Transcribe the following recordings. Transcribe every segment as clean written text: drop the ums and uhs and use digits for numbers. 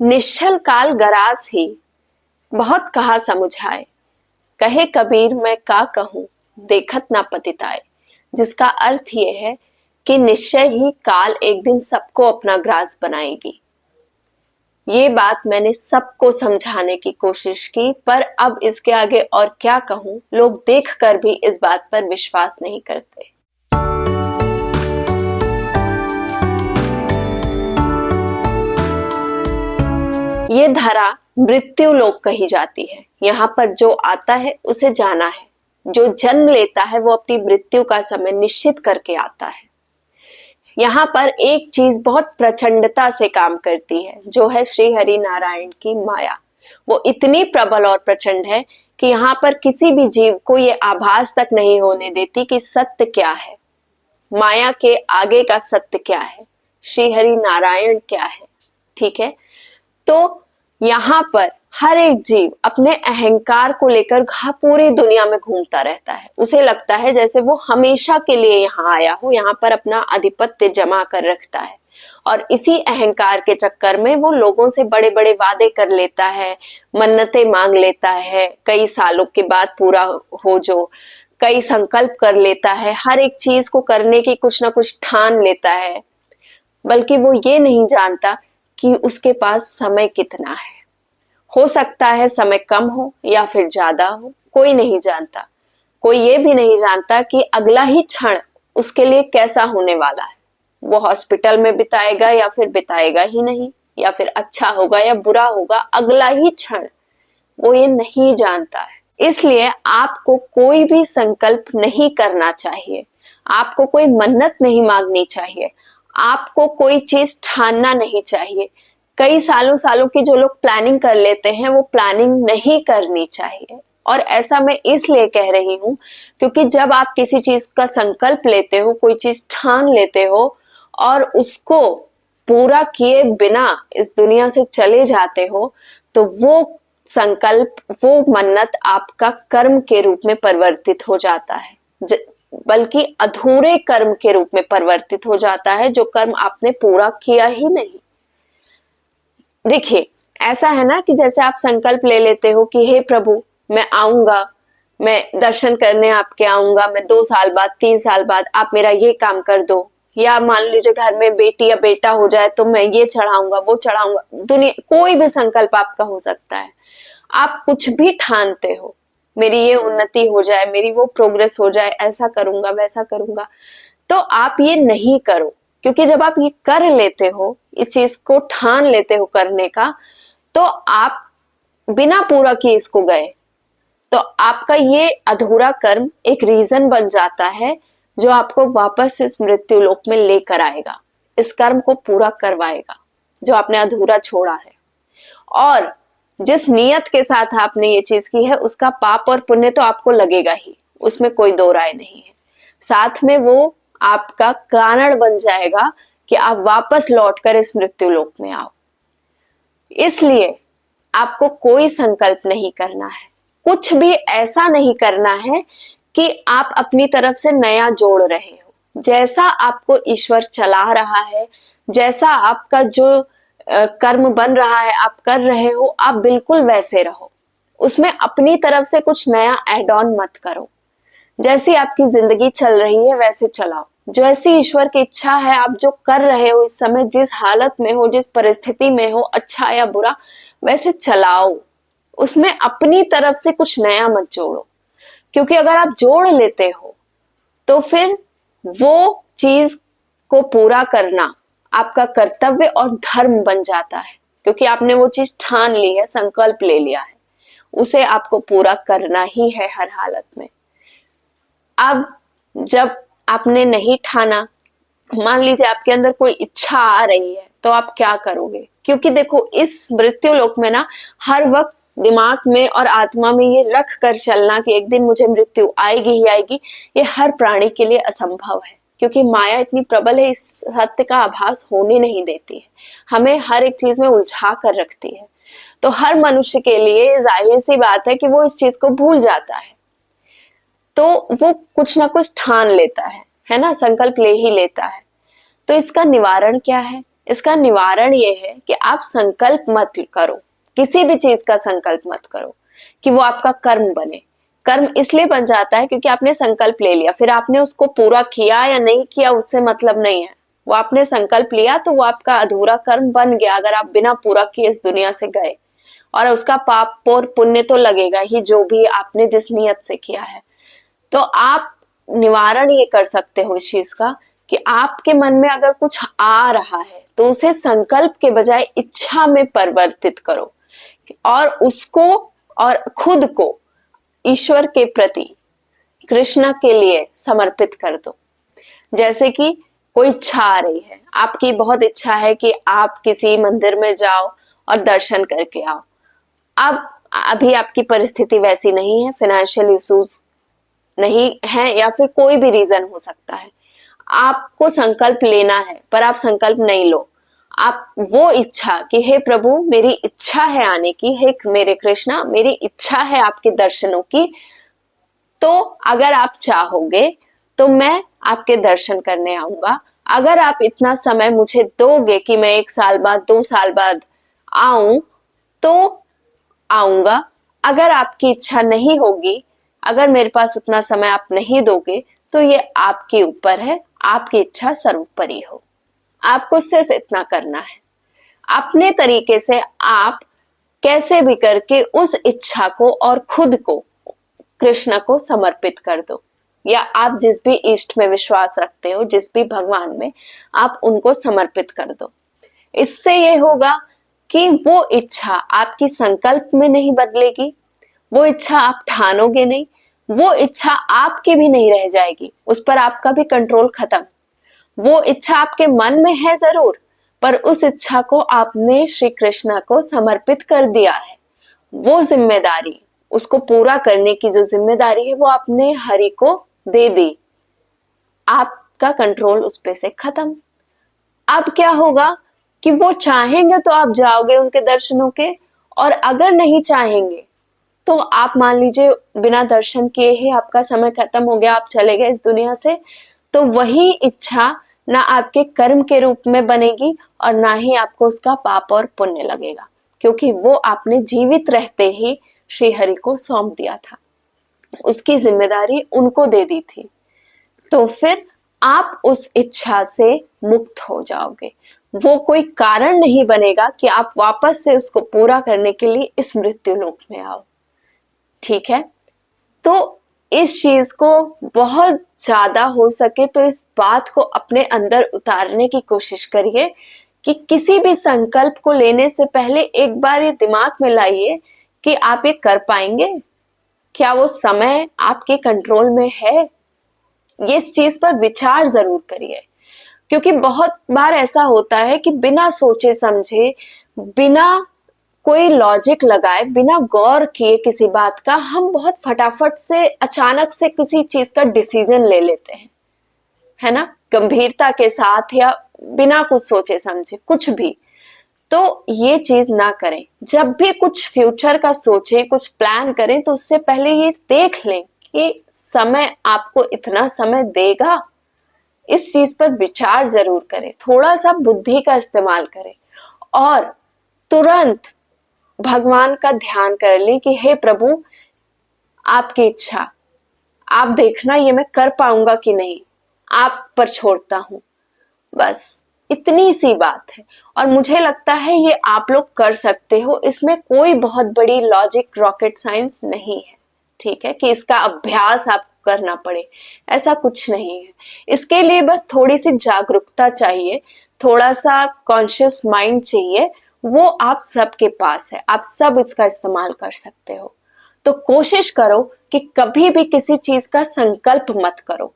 निश्चल काल गरास ही, बहुत कहा समुझाए। कहे कबीर मैं का कहूँ, देखत ना पतिताए। जिसका अर्थ ये है कि निश्चय ही काल एक दिन सबको अपना ग्रास बनाएगी। ये बात मैंने सबको समझाने की कोशिश की, पर अब इसके आगे और क्या कहूँ, लोग देखकर भी इस बात पर विश्वास नहीं करते। ये धरा मृत्यु लोक कही जाती है। यहाँ पर जो आता है उसे जाना है, जो जन्म लेता है वो अपनी मृत्यु का समय निश्चित करके आता है। यहाँ पर एक चीज बहुत प्रचंडता से काम करती है, जो है श्री हरि नारायण की माया। वो इतनी प्रबल और प्रचंड है कि यहाँ पर किसी भी जीव को ये आभास तक नहीं होने देती कि सत्य क्या है, माया के आगे का सत्य क्या है, श्री हरि नारायण क्या है। ठीक है, तो यहाँ पर हर एक जीव अपने अहंकार को लेकर पूरी दुनिया में घूमता रहता है। उसे लगता है जैसे वो हमेशा के लिए यहाँ आया हो, यहाँ पर अपना आधिपत्य जमा कर रखता है, और इसी अहंकार के चक्कर में वो लोगों से बड़े बड़े वादे कर लेता है, मन्नतें मांग लेता है, कई सालों के बाद पूरा हो जो, कई संकल्प कर लेता है, हर एक चीज को करने की कुछ ना कुछ ठान लेता है, बल्कि वो ये नहीं जानता कि उसके पास समय कितना है। हो सकता है समय कम हो या फिर ज्यादा हो, कोई नहीं जानता। कोई ये भी नहीं जानता कि अगला ही क्षण उसके लिए कैसा होने वाला है। वो हॉस्पिटल में बिताएगा या फिर बिताएगा ही नहीं, या फिर अच्छा होगा या बुरा होगा, अगला ही क्षण वो ये नहीं जानता है। इसलिए आपको कोई भी संकल्प नहीं करना चाहिए, आपको कोई मन्नत नहीं मांगनी चाहिए, आपको कोई चीज ठानना नहीं चाहिए। कई सालों सालों की जो लोग प्लानिंग कर लेते हैं, वो प्लानिंग नहीं करनी चाहिए। और ऐसा मैं इसलिए कह रही हूँ क्योंकि जब आप किसी चीज का संकल्प लेते हो, कोई चीज ठान लेते हो और उसको पूरा किए बिना इस दुनिया से चले जाते हो, तो वो संकल्प, वो मन्नत आपका कर्म के रूप में परिवर्तित हो जाता है, बल्कि अधूरे कर्म के रूप में परिवर्तित हो जाता है, जो कर्म आपने पूरा किया ही नहीं। देखिए, ऐसा है ना कि जैसे आप संकल्प ले लेते हो कि हे प्रभु मैं आऊंगा, मैं दर्शन करने आपके आऊंगा, मैं 2 साल बाद 3 साल बाद आप मेरा ये काम कर दो, या मान लीजिए घर में बेटी या बेटा हो जाए तो मैं ये चढ़ाऊंगा वो चढ़ाऊंगा। दुनिया कोई भी संकल्प आपका हो सकता है, आप कुछ भी ठानते हो, मेरी ये उन्नति हो जाए, मेरी वो प्रोग्रेस हो जाए, ऐसा करूंगा वैसा करूंगा, तो आप ये नहीं करो। क्योंकि जब आप ये कर लेते हो, इस चीज को ठान लेते हो करने का, तो आप बिना पूरा किए इसको गए, तो आपका ये अधूरा कर्म एक रीजन बन जाता है जो आपको वापस इस मृत्यु लोक में लेकर आएगा, इस कर्म को पूरा करवाएगा जो आपने अधूरा छोड़ा है। और जिस नियत के साथ आपने ये चीज की है, उसका पाप और पुण्य तो आपको लगेगा ही, उसमें कोई दो राय नहीं है। साथ में वो आपका कारण बन जाएगा कि आप वापस लौटकर इस मृत्यु लोक में आओ। इसलिए आपको कोई संकल्प नहीं करना है, कुछ भी ऐसा नहीं करना है कि आप अपनी तरफ से नया जोड़ रहे हो। जैसा आपको ईश्वर चला रहा है, जैसा आपका जो कर्म बन रहा है आप कर रहे हो, आप बिल्कुल वैसे रहो, उसमें अपनी तरफ से कुछ नया एड ऑन मत करो। जैसी आपकी जिंदगी चल रही है वैसे चलाओ, जैसी ईश्वर की इच्छा है, आप जो कर रहे हो इस समय, जिस हालत में हो, जिस परिस्थिति में हो, अच्छा या बुरा, वैसे चलाओ, उसमें अपनी तरफ से कुछ नया मत जोड़ो। क्योंकि अगर आप जोड़ लेते हो तो फिर वो चीज को पूरा करना आपका कर्तव्य और धर्म बन जाता है, क्योंकि आपने वो चीज ठान ली है, संकल्प ले लिया है, उसे आपको पूरा करना ही है हर हालत में। अब जब आपने नहीं ठाना, मान लीजिए आपके अंदर कोई इच्छा आ रही है, तो आप क्या करोगे? क्योंकि देखो, इस मृत्यु लोक में ना हर वक्त दिमाग में और आत्मा में ये रख कर चलना कि एक दिन मुझे मृत्यु आएगी ही आएगी, ये हर प्राणी के लिए असंभव है। क्योंकि माया इतनी प्रबल है, इस सत्य का आभास होने नहीं देती है, हमें हर एक चीज में उलझा कर रखती है। तो हर मनुष्य के लिए जाहिर सी बात है कि वो इस चीज को भूल जाता है, तो वो कुछ ना कुछ ठान लेता है ना, संकल्प ले ही लेता है। तो इसका निवारण क्या है? इसका निवारण ये है कि आप संकल्प मत करो, किसी भी चीज का संकल्प मत करो कि वो आपका कर्म बने। कर्म इसलिए बन जाता है क्योंकि आपने संकल्प ले लिया, फिर आपने उसको पूरा किया या नहीं किया उससे मतलब नहीं है। वो आपने संकल्प लिया तो वो आपका अधूरा कर्म बन गया, अगर आप बिना पूरा किए इस दुनिया से गए, और उसका पाप और पुण्य तो लगेगा ही, जो भी आपने जिस नियत से किया है। तो आप निवारण ये कर सकते हो इस चीज का कि आपके मन में अगर कुछ आ रहा है तो उसे संकल्प के बजाय इच्छा में परिवर्तित करो, और उसको और खुद को ईश्वर के प्रति, कृष्ण के लिए समर्पित कर दो। जैसे कि कोई इच्छा आ रही है, आपकी बहुत इच्छा है कि आप किसी मंदिर में जाओ और दर्शन करके आओ। अब अभी आपकी परिस्थिति वैसी नहीं है, फाइनेंशियल इश्यूज नहीं है या फिर कोई भी रीजन हो सकता है, आपको संकल्प लेना है पर आप संकल्प नहीं लो। आप वो इच्छा कि हे प्रभु मेरी इच्छा है आने की, हे मेरे कृष्णा मेरी इच्छा है आपके दर्शनों की, तो अगर आप चाहोगे तो मैं आपके दर्शन करने आऊंगा। अगर आप इतना समय मुझे दोगे कि मैं 1 साल बाद 2 साल बाद आऊं तो आऊंगा। अगर आपकी इच्छा नहीं होगी, अगर मेरे पास उतना समय आप नहीं दोगे तो ये आपके ऊपर है, आपकी इच्छा सर्वोपरि हो। आपको सिर्फ इतना करना है, अपने तरीके से आप कैसे भी करके उस इच्छा को और खुद को कृष्ण को समर्पित कर दो, या आप जिस भी इष्ट में विश्वास रखते हो, जिस भी भगवान में, आप उनको समर्पित कर दो। इससे ये होगा कि वो इच्छा आपकी संकल्प में नहीं बदलेगी, वो इच्छा आप ठानोगे नहीं, वो इच्छा आपकी भी नहीं रह जाएगी, उस पर आपका भी कंट्रोल खत्म। वो इच्छा आपके मन में है जरूर, पर उस इच्छा को आपने श्री कृष्ण को समर्पित कर दिया है। वो जिम्मेदारी, उसको पूरा करने की जो जिम्मेदारी है वो आपने हरि को दे दी, आपका कंट्रोल उस पे से खत्म। अब क्या होगा कि वो चाहेंगे तो आप जाओगे उनके दर्शनों के, और अगर नहीं चाहेंगे तो आप मान लीजिए बिना दर्शन किए ही आपका समय खत्म हो गया, आप चले गए इस दुनिया से, तो वही इच्छा ना आपके कर्म के रूप में बनेगी और ना ही आपको उसका पाप और पुण्य लगेगा, क्योंकि वो आपने जीवित रहते ही श्री हरि को सौंप दिया था, उसकी जिम्मेदारी उनको दे दी थी। तो फिर आप उस इच्छा से मुक्त हो जाओगे, वो कोई कारण नहीं बनेगा कि आप वापस से उसको पूरा करने के लिए इस मृत्यु लोक में आओ। ठीक है, तो इस चीज को बहुत ज्यादा हो सके तो इस बात को अपने अंदर उतारने की कोशिश करिए कि किसी भी संकल्प को लेने से पहले एक बार ये दिमाग में लाइए कि आप ये कर पाएंगे, क्या वो समय आपके कंट्रोल में है। ये इस चीज पर विचार जरूर करिए, क्योंकि बहुत बार ऐसा होता है कि बिना सोचे समझे, बिना कोई लॉजिक लगाए, बिना गौर किए किसी बात का, हम बहुत फटाफट से अचानक से किसी चीज का डिसीजन ले लेते हैं, है ना, गंभीरता के साथ या बिना कुछ सोचे समझे कुछ भी। तो ये चीज ना करें, जब भी कुछ फ्यूचर का सोचें, कुछ प्लान करें तो उससे पहले ये देख लें कि समय आपको इतना समय देगा। इस चीज पर विचार जरूर करें, थोड़ा सा बुद्धि का इस्तेमाल करें और तुरंत भगवान का ध्यान कर लें कि हे प्रभु आपकी इच्छा, आप देखना ये मैं कर पाऊंगा कि नहीं, आप पर छोड़ता हूं। बस इतनी सी बात है, और मुझे लगता है ये आप लोग कर सकते हो, इसमें कोई बहुत बड़ी लॉजिक रॉकेट साइंस नहीं है। ठीक है, कि इसका अभ्यास आपको करना पड़े, ऐसा कुछ नहीं है। इसके लिए बस थोड़ी सी जागरूकता चाहिए, थोड़ा सा कॉन्शियस माइंड चाहिए, वो आप सबके पास है, आप सब इसका इस्तेमाल कर सकते हो। तो कोशिश करो कि कभी भी किसी चीज का संकल्प मत करो।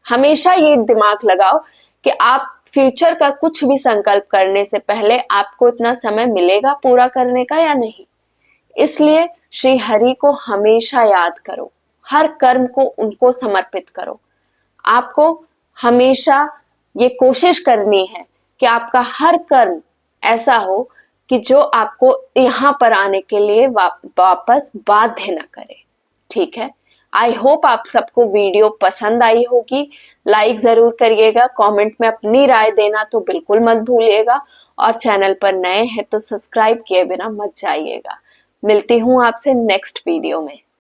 हमेशा ये दिमाग लगाओ कि आप फ्यूचर का कुछ भी संकल्प करने से पहले आपको इतना समय मिलेगा पूरा करने का या नहीं। इसलिए श्री हरि को हमेशा याद करो, हर कर्म को उनको समर्पित करो। आपको हमेशा ये कोशिश करनी है कि आपका हर कर्म ऐसा हो कि जो आपको यहाँ पर आने के लिए वापस बाध्य न करे। ठीक है, आई होप आप सबको वीडियो पसंद आई होगी। लाइक जरूर करिएगा, कमेंट में अपनी राय देना तो बिल्कुल मत भूलिएगा, और चैनल पर नए हैं तो सब्सक्राइब किए बिना मत जाइएगा। मिलती हूँ आपसे नेक्स्ट वीडियो में।